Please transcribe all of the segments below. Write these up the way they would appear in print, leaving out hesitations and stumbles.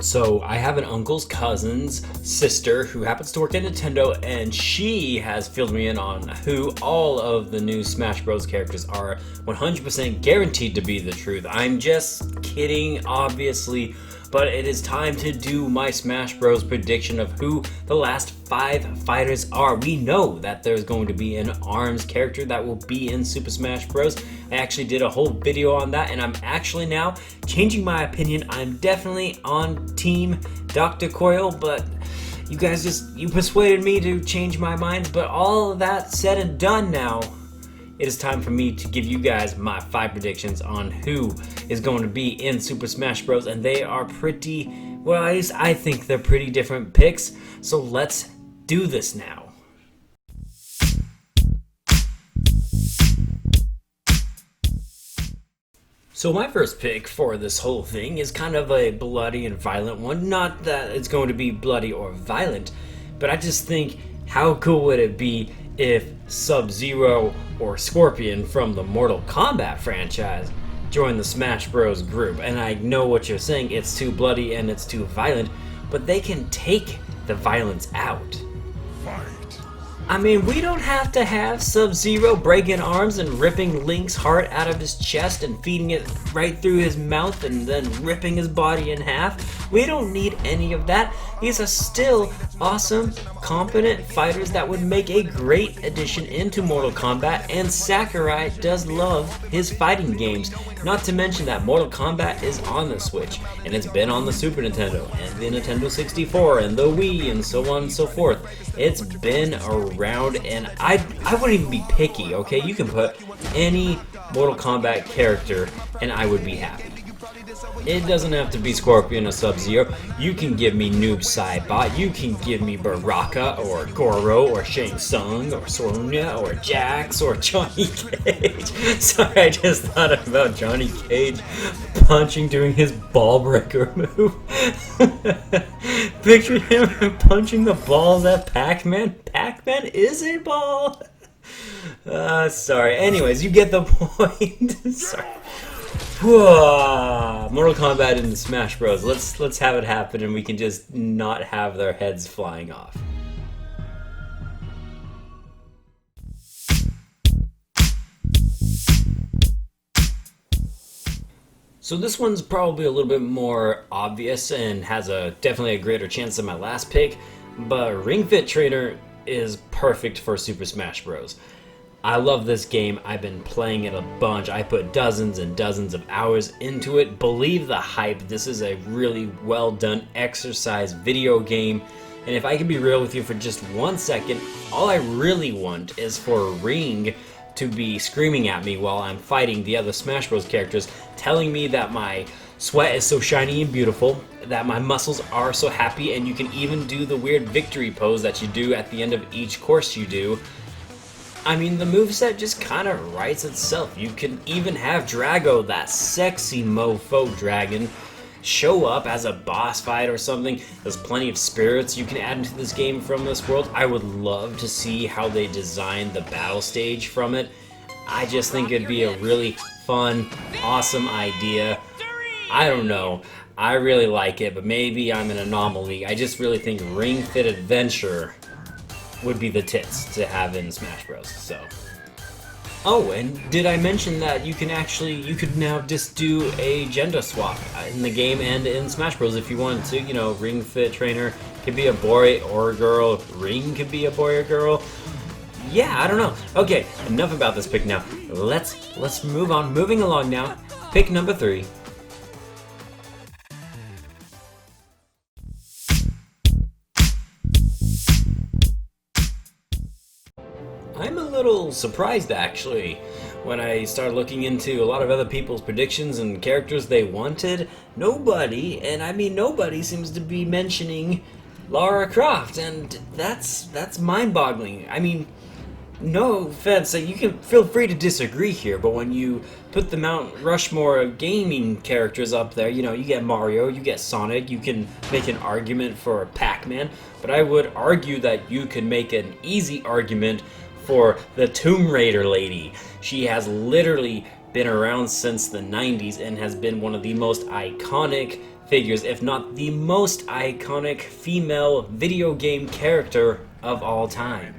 So I have an uncle's cousin's sister who happens to work at Nintendo, and she has filled me in on who all of the new Smash Bros. Characters are 100% guaranteed to be the truth. I'm just kidding, obviously, but it is time to do my Smash Bros. Prediction of who the last 5 fighters are. We know that there's going to be an ARMS character that will be in Super Smash Bros. I actually did a whole video on that, and I'm actually now changing my opinion. I'm definitely on Team Dr. Coil, but you guys you persuaded me to change my mind. But all of that said and done now, it is time for me to give you guys my 5 predictions on who is going to be in Super Smash Bros. And they are pretty, well, at least I think they're pretty different picks. So let's do this now. So my first pick for this whole thing is kind of a bloody and violent one. Not that it's going to be bloody or violent, but I just think, how cool would it be if SubZero or Scorpion from the Mortal Kombat franchise joined the Smash Bros. Group? And I know what you're saying, it's too bloody and it's too violent, but they can take the violence out. I mean, we don't have to have SubZero breaking arms and ripping Link's heart out of his chest and feeding it right through his mouth and then ripping his body in half. We don't need any of that. These are still awesome, competent fighters that would make a great addition into Mortal Kombat, and Sakurai does love his fighting games. Not to mention that Mortal Kombat is on the Switch, and it's been on the Super Nintendo, and the Nintendo 64, and the Wii, and so on and so forth. It's been around, and I wouldn't even be picky, okay? You can put any Mortal Kombat character, and I would be happy. It doesn't have to be Scorpion or Sub-Zero. You can give me Noob Saibot, you can give me Baraka, or Goro, or Shang Tsung, or Sonya, or Jax, or Johnny Cage. Sorry, I just thought about Johnny Cage doing his ball breaker move. Picture him punching the balls at Pac-Man. Pac-Man is a ball. Sorry. Anyways, you get the point. Sorry. Mortal Kombat into Smash Bros. Let's have it happen, and we can just not have their heads flying off. So this one's probably a little bit more obvious and has definitely a greater chance than my last pick, but Ring Fit Trainer is perfect for Super Smash Bros. I love this game. I've been playing it a bunch. I put dozens and dozens of hours into it. Believe the hype. This is a really well done exercise video game. And if I can be real with you for just 1 second, all I really want is for Ring to be screaming at me while I'm fighting the other Smash Bros. Characters, telling me that my sweat is so shiny and beautiful, that my muscles are so happy, and you can even do the weird victory pose that you do at the end of each course you do. I mean, the moveset just kind of writes itself. You can even have Drago, that sexy mofo dragon, show up as a boss fight or something. There's plenty of spirits you can add into this game from this world. I would love to see how they design the battle stage from it. I just think it'd be a really fun, awesome idea. I don't know. I really like it, but maybe I'm an anomaly. I just really think Ring Fit Adventure would be the tits to have in Smash Bros. So. Oh, and did I mention that you could now just do a gender swap in the game and in Smash Bros. If you wanted to, you know, Ring Fit Trainer could be a boy or a girl, Ring could be a boy or girl. Yeah, I don't know. Okay, enough about this pick now. Let's move on. Moving along now. Pick number 3. I'm a little surprised, actually, when I started looking into a lot of other people's predictions and characters they wanted. Nobody, and I mean nobody, seems to be mentioning Lara Croft, and that's mind-boggling. I mean, no offense, you can feel free to disagree here, but when you put the Mount Rushmore of gaming characters up there, you know, you get Mario, you get Sonic, you can make an argument for Pac-Man, but I would argue that you could make an easy argument for the Tomb Raider lady. She has literally been around since the 90s and has been one of the most iconic figures, if not the most iconic female video game character of all time.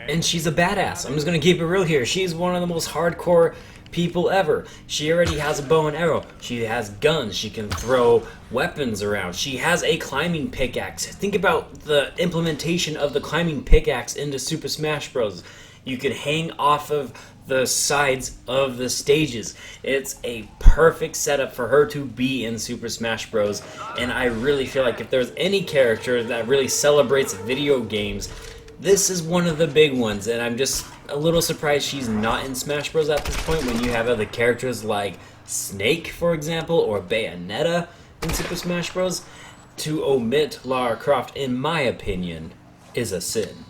And she's a badass. I'm just gonna keep it real here. She's one of the most hardcore people ever. She already has a bow and arrow. She has guns. She can throw weapons around. She has a climbing pickaxe. Think about the implementation of the climbing pickaxe into Super Smash Bros. You can hang off of the sides of the stages. It's a perfect setup for her to be in Super Smash Bros. And I really feel like if there's any character that really celebrates video games, this is one of the big ones. And I'm just a little surprised she's not in Smash Bros. At this point when you have other characters like Snake, for example, or Bayonetta in Super Smash Bros. To omit Lara Croft, in my opinion, is a sin.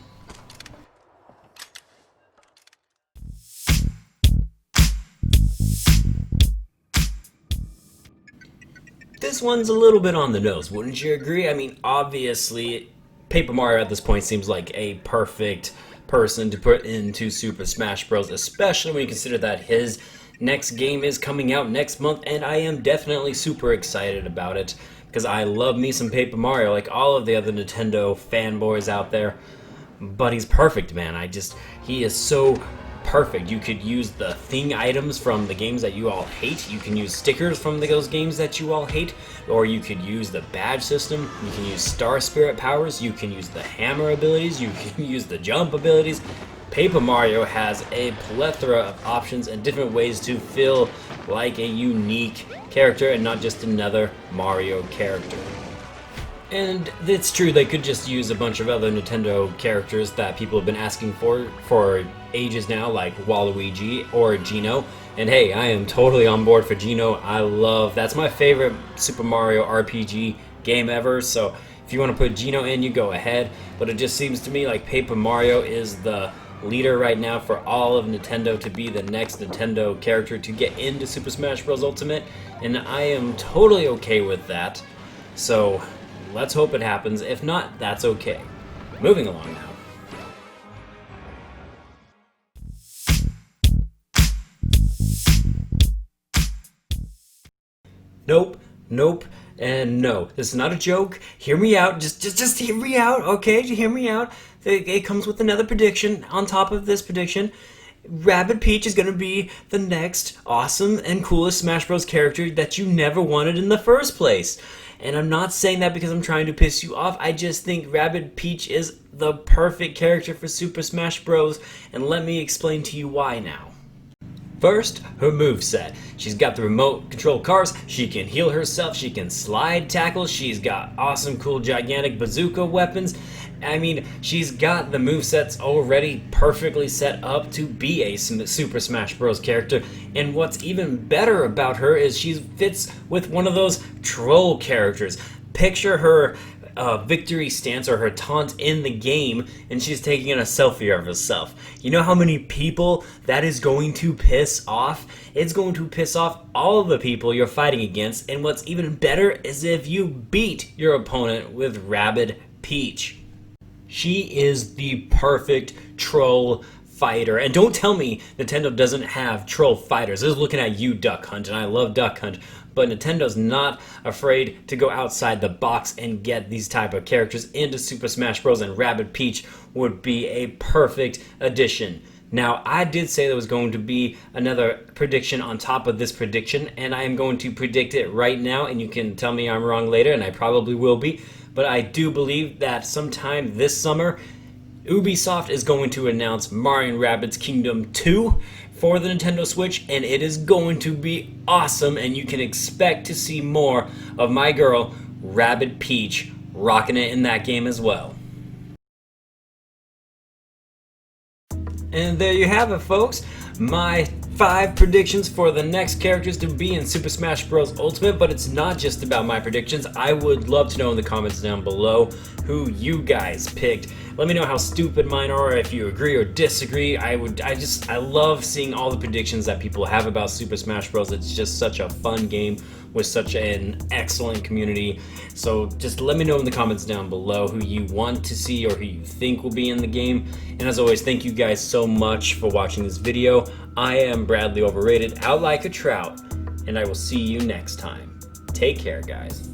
This one's a little bit on the nose, wouldn't you agree? I mean, obviously, Paper Mario at this point seems like a perfect person to put into Super Smash Bros., especially when you consider that his next game is coming out next month, and I am definitely super excited about it, because I love me some Paper Mario, like all of the other Nintendo fanboys out there. But he's perfect, man. He is so perfect. You could use the thing items from the games that you all hate. You can use stickers from those games that you all hate. Or you could use the badge system. You can use Star Spirit powers. You can use the hammer abilities. You can use the jump abilities. Paper Mario has a plethora of options and different ways to feel like a unique character and not just another Mario character. And it's true, they could just use a bunch of other Nintendo characters that people have been asking for ages now, like Waluigi or Geno. And hey, I am totally on board for Geno. That's my favorite Super Mario RPG game ever, so if you want to put Geno in, you go ahead. But it just seems to me like Paper Mario is the leader right now for all of Nintendo to be the next Nintendo character to get into Super Smash Bros. Ultimate, and I am totally okay with that. So let's hope it happens. If not, that's okay. Moving along now. Nope, and no. This is not a joke. Hear me out. Just hear me out, okay? Hear me out. It comes with another prediction on top of this prediction. Rabid Peach is going to be the next awesome and coolest Smash Bros. Character that you never wanted in the first place. And I'm not saying that because I'm trying to piss you off. I just think Rabid Peach is the perfect character for Super Smash Bros. And let me explain to you why now. First, her moveset. She's got the remote control cars, she can heal herself, she can slide tackle, she's got awesome cool gigantic bazooka weapons. I mean, she's got the movesets already perfectly set up to be a Super Smash Bros. Character. And what's even better about her is she fits with one of those troll characters. Picture her victory stance or her taunt in the game, and she's taking a selfie of herself. You know how many people that is going to piss off? It's going to piss off all of the people you're fighting against, and what's even better is if you beat your opponent with Rabid Peach. She is the perfect troll fighter. And don't tell me Nintendo doesn't have troll fighters. I was looking at you, Duck Hunt, and I love Duck Hunt, but Nintendo's not afraid to go outside the box and get these type of characters into Super Smash Bros. And Rabid Peach would be a perfect addition. Now, I did say there was going to be another prediction on top of this prediction, and I am going to predict it right now, and you can tell me I'm wrong later, and I probably will be, but I do believe that sometime this summer, Ubisoft is going to announce Mario & Rabbids Kingdom 2 for the Nintendo Switch, and it is going to be awesome, and you can expect to see more of my girl, Rabid Peach, rocking it in that game as well. And there you have it, folks. My 5 predictions for the next characters to be in Super Smash Bros. Ultimate, but it's not just about my predictions. I would love to know in the comments down below who you guys picked. Let me know how stupid mine are, if you agree or disagree. I love seeing all the predictions that people have about Super Smash Bros. It's just such a fun game with such an excellent community. So just let me know in the comments down below who you want to see or who you think will be in the game. And as always, thank you guys so much for watching this video. I am Bradley Overrated, out like a trout, and I will see you next time. Take care, guys.